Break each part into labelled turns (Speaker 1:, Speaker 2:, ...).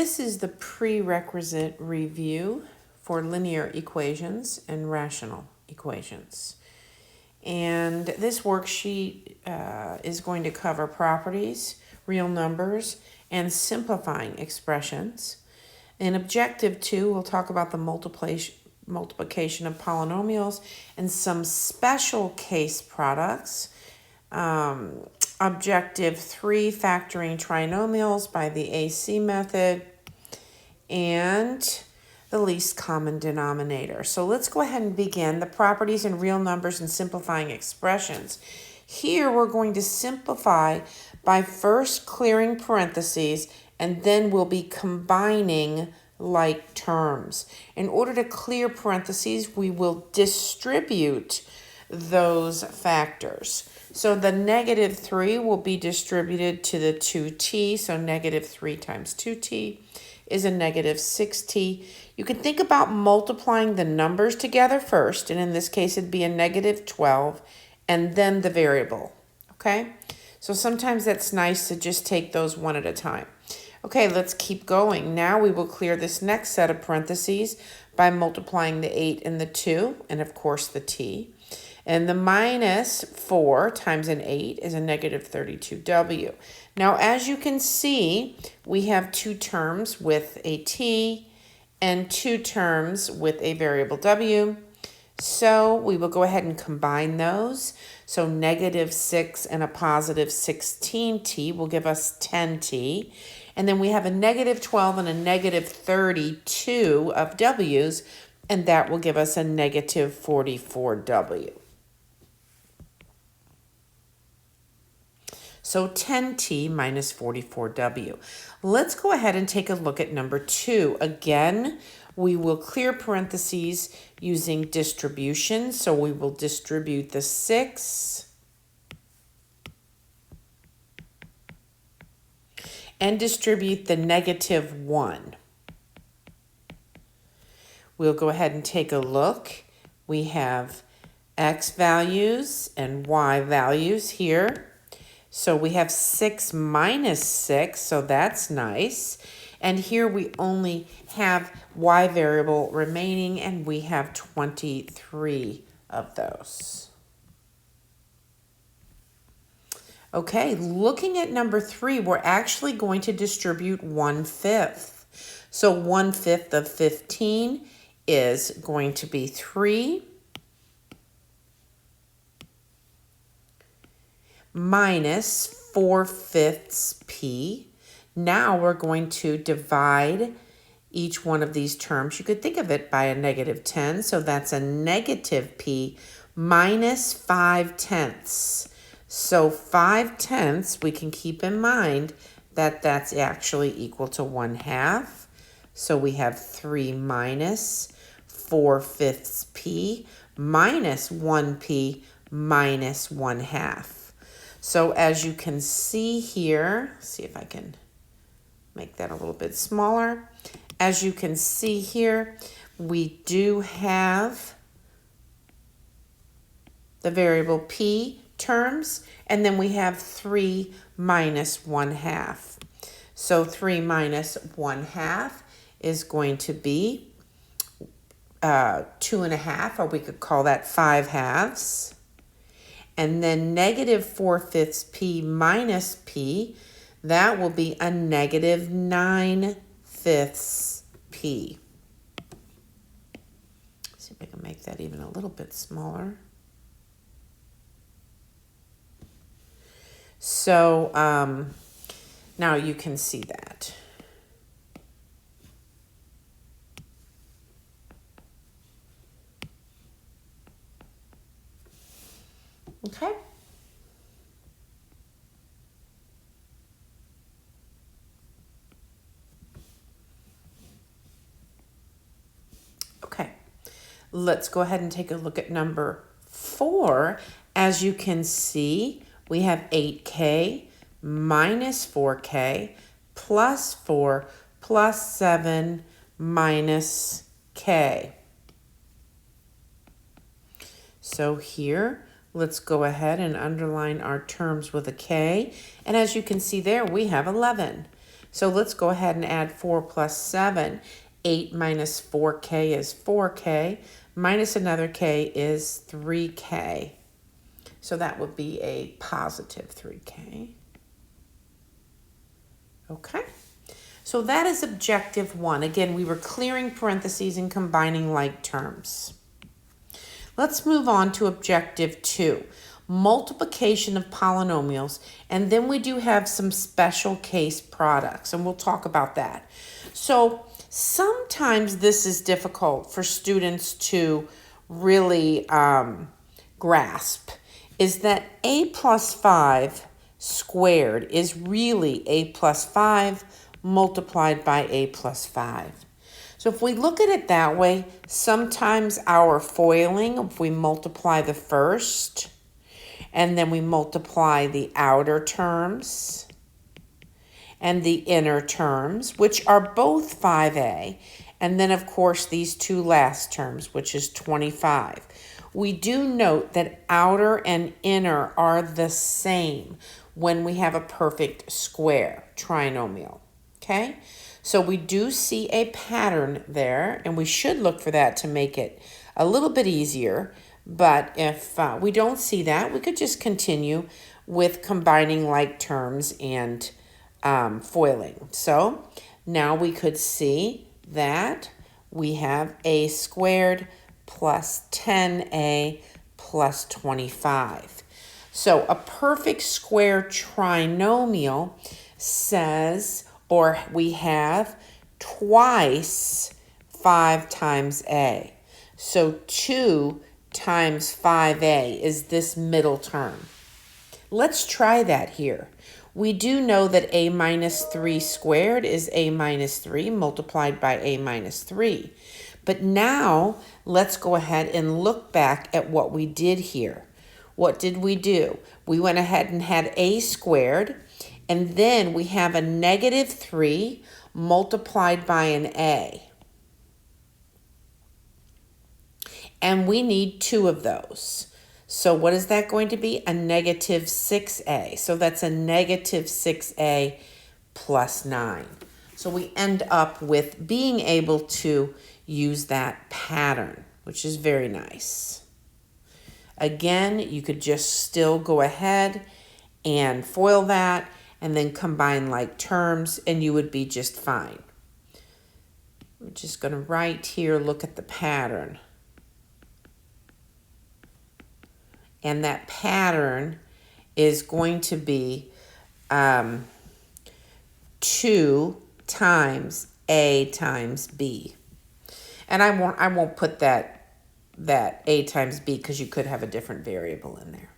Speaker 1: This is the prerequisite review for linear equations and rational equations. And this worksheet is going to cover properties, real numbers, and simplifying expressions. In Objective 2, we'll talk about the multiplication of polynomials and some special case products. Objective 3, factoring trinomials by the AC method, and the least common denominator. So let's go ahead and begin the properties in real numbers and simplifying expressions. Here we're going to simplify by first clearing parentheses, and then we'll be combining like terms. In order to clear parentheses, we will distribute those factors. So the negative 3 will be distributed to the 2t, so negative 3 times 2t is a negative 6t. You can think about multiplying the numbers together first, and in this case it'd be a negative 12, and then the variable, okay? So sometimes that's nice to just take those one at a time. Okay, let's keep going. Now we will clear this next set of parentheses by multiplying the 8 and the 2, and of course the t. And the minus 4 times an 8 is a negative 32w. Now, as you can see, we have two terms with a t and two terms with a variable w. So we will go ahead and combine those. So negative 6 and a positive 16t will give us 10t. And then we have a negative 12 and a negative 32 of w's, and that will give us a negative 44w. So 10t minus 44w. Let's go ahead and take a look at number 2. Again, we will clear parentheses using distribution. So we will distribute the 6 and distribute the negative 1. We'll go ahead and take a look. We have x values and y values here. So we have 6 minus 6, so that's nice. And here we only have y variable remaining, and we have 23 of those. Okay, looking at number 3, we're actually going to distribute 1/5. So 1/5 of 15 is going to be 3. Minus 4/5 p. Now we're going to divide each one of these terms. You could think of it by a negative 10, so that's a negative p minus 5/10. So 5/10, we can keep in mind that that's actually equal to 1/2. So we have 3 minus 4/5 p minus 1p minus 1/2. So as you can see here, see if I can make that a little bit smaller. As you can see here, we do have the variable p terms, and then we have 3 minus 1/2. So 3 minus 1/2 is going to be 2.5, or we could call that 5/2. And then negative 4/5 p minus p, that will be a negative 9/5 p. See if I can make that even a little bit smaller. So now you can see that. Okay. Okay. Let's go ahead and take a look at number 4. As you can see, we have 8k minus 4k plus 4 plus 7 minus k. So here, let's go ahead and underline our terms with a k. And as you can see there, we have 11. So let's go ahead and add 4 plus 7. 8 minus 4k is 4k, minus another k is 3k. So that would be a positive 3k. Okay. So that is objective 1. Again, we were clearing parentheses and combining like terms. Let's move on to objective 2. Multiplication of polynomials, and then we do have some special case products, and we'll talk about that. So sometimes this is difficult for students to really grasp, is that a plus 5 squared is really a plus 5 multiplied by a plus 5. So if we look at it that way, sometimes our foiling, if we multiply the first, and then we multiply the outer terms and the inner terms, which are both 5a, and then of course these two last terms, which is 25. We do note that outer and inner are the same when we have a perfect square trinomial, okay? So we do see a pattern there, and we should look for that to make it a little bit easier. But if we don't see that, we could just continue with combining like terms and foiling. So now we could see that we have a squared plus 10a plus 25. So a perfect square trinomial says, or we have twice 5 times a. So 2 times 5a is this middle term. Let's try that here. We do know that a minus 3 squared is a minus 3 multiplied by a minus 3. But now let's go ahead and look back at what we did here. What did we do? We went ahead and had a squared, and then we have a negative 3 multiplied by an a. And we need 2 of those. So what is that going to be? A negative 6a. So that's a negative 6a plus 9. So we end up with being able to use that pattern, which is very nice. Again, you could just still go ahead and FOIL that and then combine like terms, and you would be just fine. I'm just going to write here, look at the pattern. And that pattern is going to be 2 times a times b. And I won't put that a times b because you could have a different variable in there.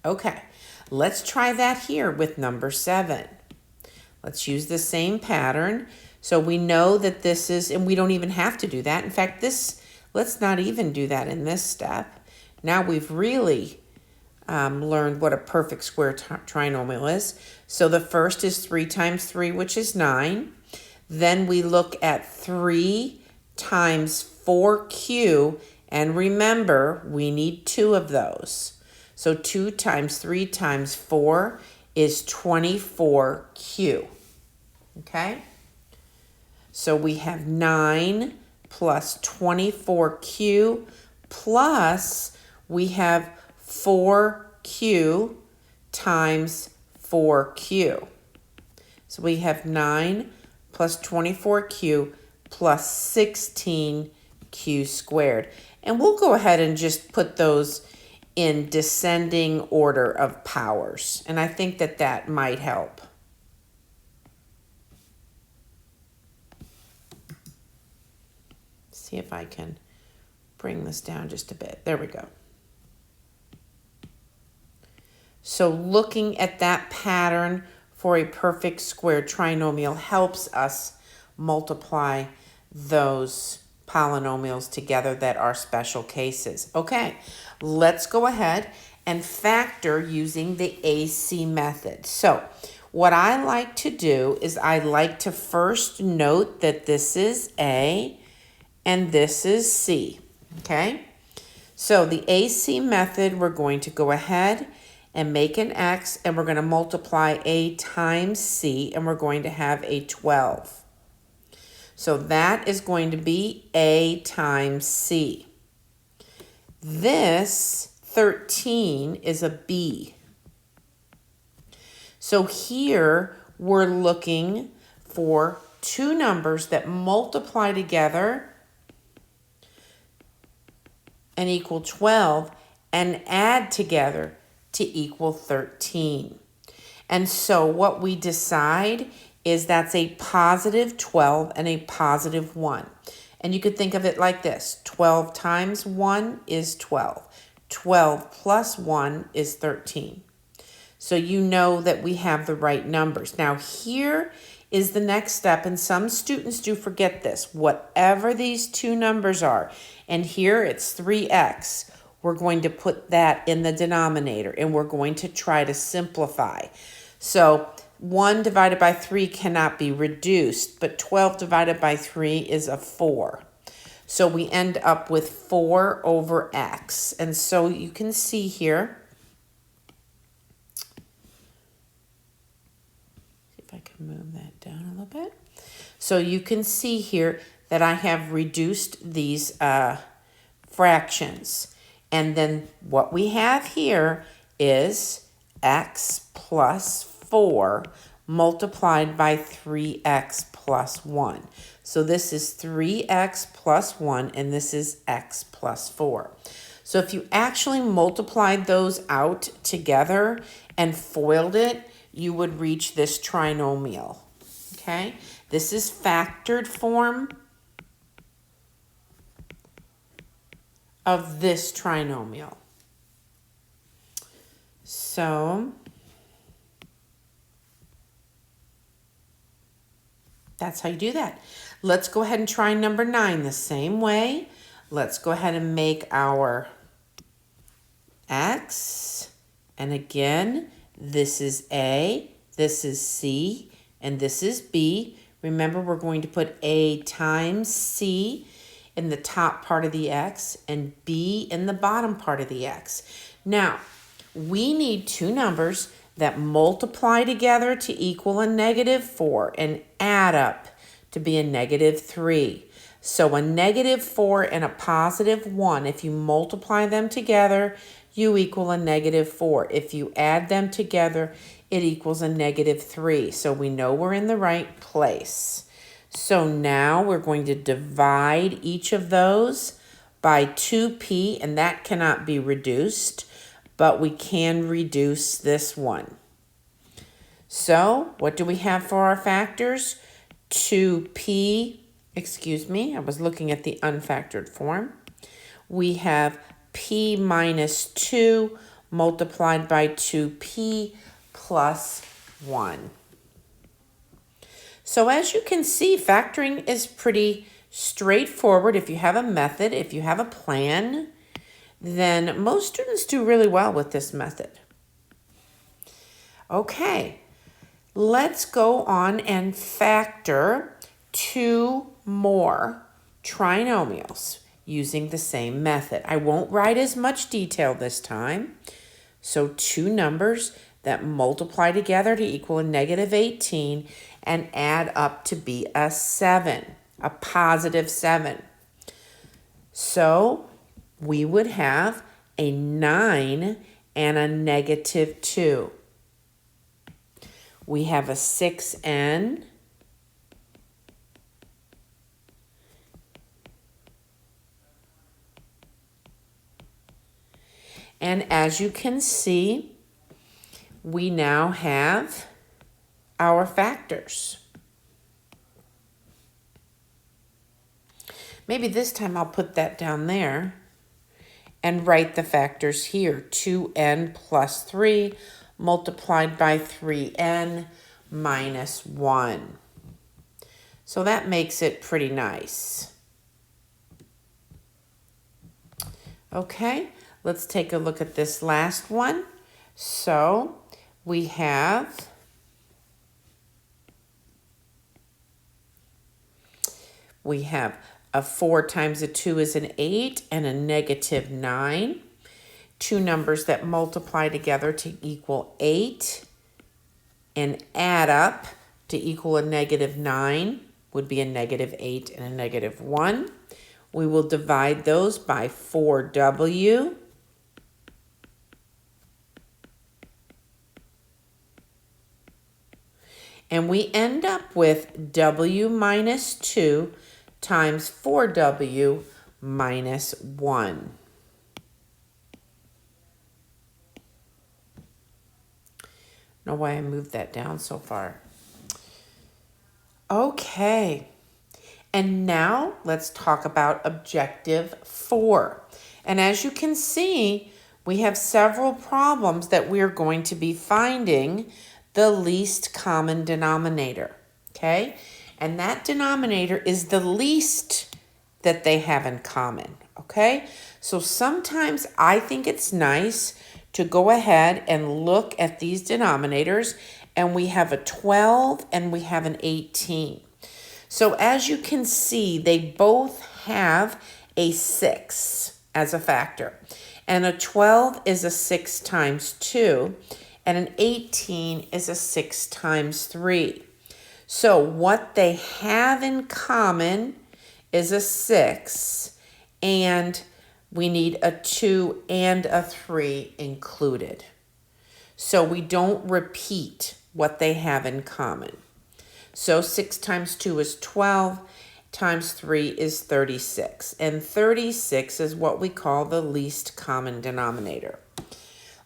Speaker 1: Okay, let's try that here with number 7. Let's use the same pattern. So we know that this is, and we don't even have to do that. In fact, let's not even do that in this step. Now we've really learned what a perfect square trinomial is. So the first is 3 times 3, which is 9. Then we look at 3 times 4q, and remember, we need 2 of those. So 2 times 3 times 4 is 24q. Okay? So we have 9 plus 24q plus we have 4q times 4q. So we have 9 plus 24q plus 16q squared. And we'll go ahead and just put those in descending order of powers. And I think that that might help. See if I can bring this down just a bit. There we go. So looking at that pattern for a perfect square trinomial helps us multiply those polynomials together that are special cases. Okay, let's go ahead and factor using the AC method. So what I like to do is I like to first note that this is A and this is C, okay? So the AC method, we're going to go ahead and make an x, and we're going to multiply a times c, and we're going to have a 12. So that is going to be a times c. This 13 is a b. So here we're looking for two numbers that multiply together and equal 12 and add together to equal 13. And so what we decide is that's a positive 12 and a positive 1. And you could think of it like this. 12 times 1 is 12. 12 plus 1 is 13. So you know that we have the right numbers. Now here is the next step, and some students do forget this. Whatever these two numbers are, and here it's 3x, we're going to put that in the denominator, and we're going to try to simplify. So 1 divided by 3 cannot be reduced, but 12 divided by 3 is a 4. So we end up with 4 over x. And so you can see here, I can move that down a little bit. So you can see here that I have reduced these fractions. And then what we have here is x plus 4 multiplied by 3x plus 1. So this is 3x plus 1, and this is x plus 4. So if you actually multiplied those out together and FOILed it, you would reach this trinomial, okay? This is factored form of this trinomial. So that's how you do that. Let's go ahead and try number 9 the same way. Let's go ahead and make our x, and again, this is A, this is C, and this is B. Remember, we're going to put A times C in the top part of the x and B in the bottom part of the x. Now, we need two numbers that multiply together to equal a negative 4 and add up to be a negative 3. So a negative 4 and a positive 1, if you multiply them together, you equal a negative 4. If you add them together, it equals a negative 3. So we know we're in the right place. So now we're going to divide each of those by 2p, and that cannot be reduced, but we can reduce this one. So what do we have for our factors? 2p, excuse me, I was looking at the unfactored form. We have p minus 2 multiplied by 2p plus 1. So as you can see, factoring is pretty straightforward. If you have a method, if you have a plan, then most students do really well with this method. Okay, let's go on and factor 2 more trinomials using the same method. I won't write as much detail this time. So 2 numbers that multiply together to equal a negative 18 and add up to be a 7, a positive 7. So we would have a 9 and a negative 2. We have a 6n and as you can see, we now have our factors. Maybe this time I'll put that down there and write the factors here. 2n plus 3 multiplied by 3n minus 1. So that makes it pretty nice. Okay, let's take a look at this last one. So we have a 4 times a 2 is an 8 and a negative 9. two numbers that multiply together to equal 8 and add up to equal a -9 would be a -8 and a -1. We will divide those by 4w. And we end up with w minus 2 times 4w minus 1. I don't know why I moved that down so far. Okay. And now let's talk about objective 4. And as you can see, we have several problems that we're going to be finding the least common denominator, okay? And that denominator is the least that they have in common, okay? So sometimes I think it's nice to go ahead and look at these denominators, and we have a 12 and we have an 18. So as you can see, they both have a 6 as a factor. And a 12 is a 6 times 2, and an 18 is a 6 times 3. So what they have in common is a 6, and we need a 2 and a 3 included. So we don't repeat what they have in common. So 6 times 2 is 12, times 3 is 36. And 36 is what we call the least common denominator.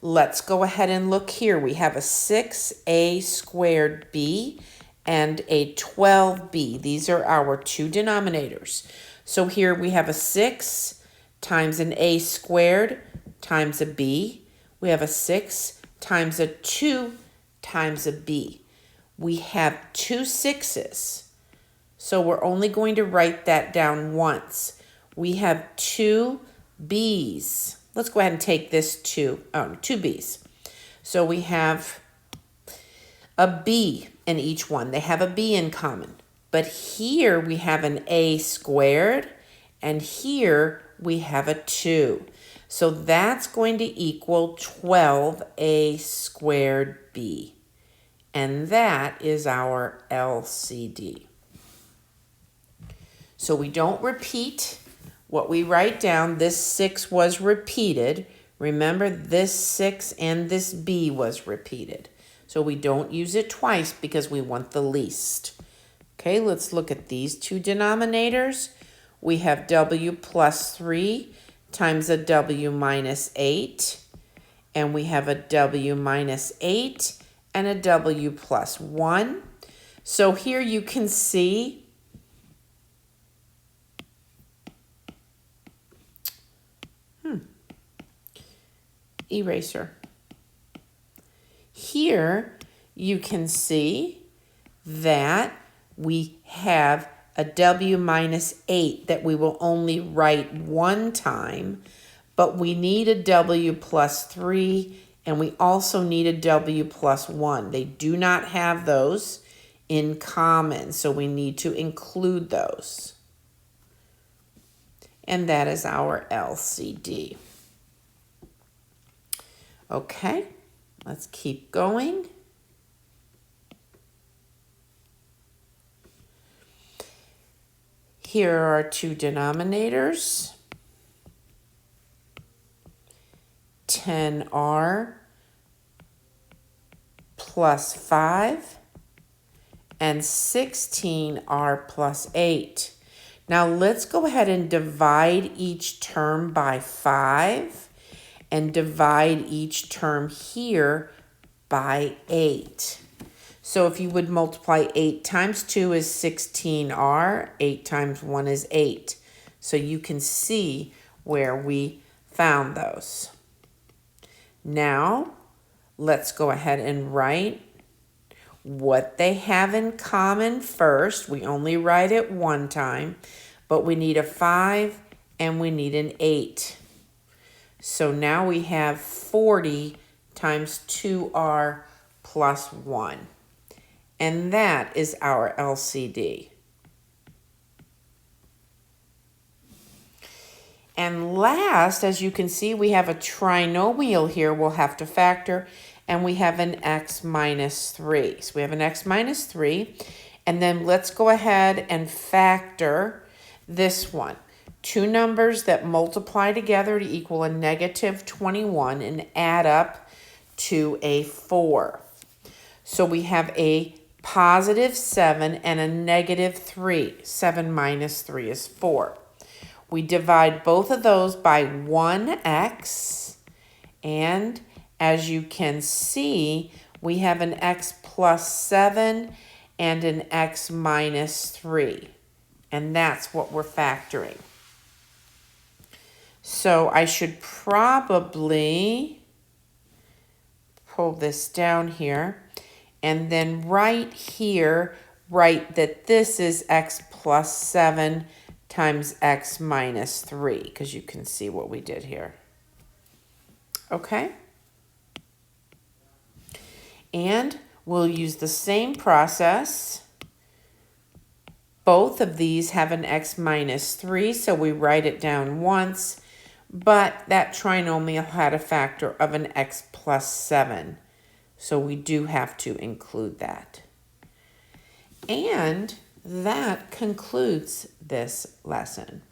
Speaker 1: Let's go ahead and look here. We have a 6a squared b and a 12b. These are our two denominators. So here we have a 6 times an a squared times a b. We have a 6 times a 2 times a b. We have two 6s. So we're only going to write that down once. We have two b's. Let's go ahead and take this two b's. So we have a b in each one. They have a b in common. But here we have an a squared, and here we have a 2. So that's going to equal 12a squared b. And that is our LCD. So we don't repeat what we write down. This 6 was repeated. Remember, this 6 and this b was repeated. So we don't use it twice because we want the least. Okay, let's look at these two denominators. We have w plus 3 times a w minus 8. And we have a w minus 8 and a w plus 1. So here you can see eraser. Here you can see that we have a w minus 8 that we will only write one time, but we need a w plus 3, and we also need a w plus 1. They do not have those in common, so we need to include those. And that is our LCD. Okay, let's keep going. Here are our two denominators. 10r plus 5 and 16r plus 8. Now let's go ahead and divide each term by 5 and divide each term here by 8. So if you would multiply 8 times 2 is 16r, 8 times 1 is 8. So you can see where we found those. Now, let's go ahead and write what they have in common first. We only write it one time, but we need a 5 and we need an 8. So now we have 40 times 2r plus 1. And that is our LCD. And last, as you can see, we have a trinomial here we'll have to factor, and we have an x minus 3. So we have an x minus 3, and then let's go ahead and factor this one. Two numbers that multiply together to equal a negative 21 and add up to a 4. So we have a positive 7 and a negative 3. 7 minus 3 is 4. We divide both of those by 1x, and as you can see, we have an x plus 7 and an x minus 3, and that's what we're factoring. So I should probably pull this down here, and then right here, write that this is x plus 7 times x minus 3, because you can see what we did here. Okay? And we'll use the same process. Both of these have an x minus 3, so we write it down once, but that trinomial had a factor of an x plus 7, so we do have to include that. And that concludes this lesson.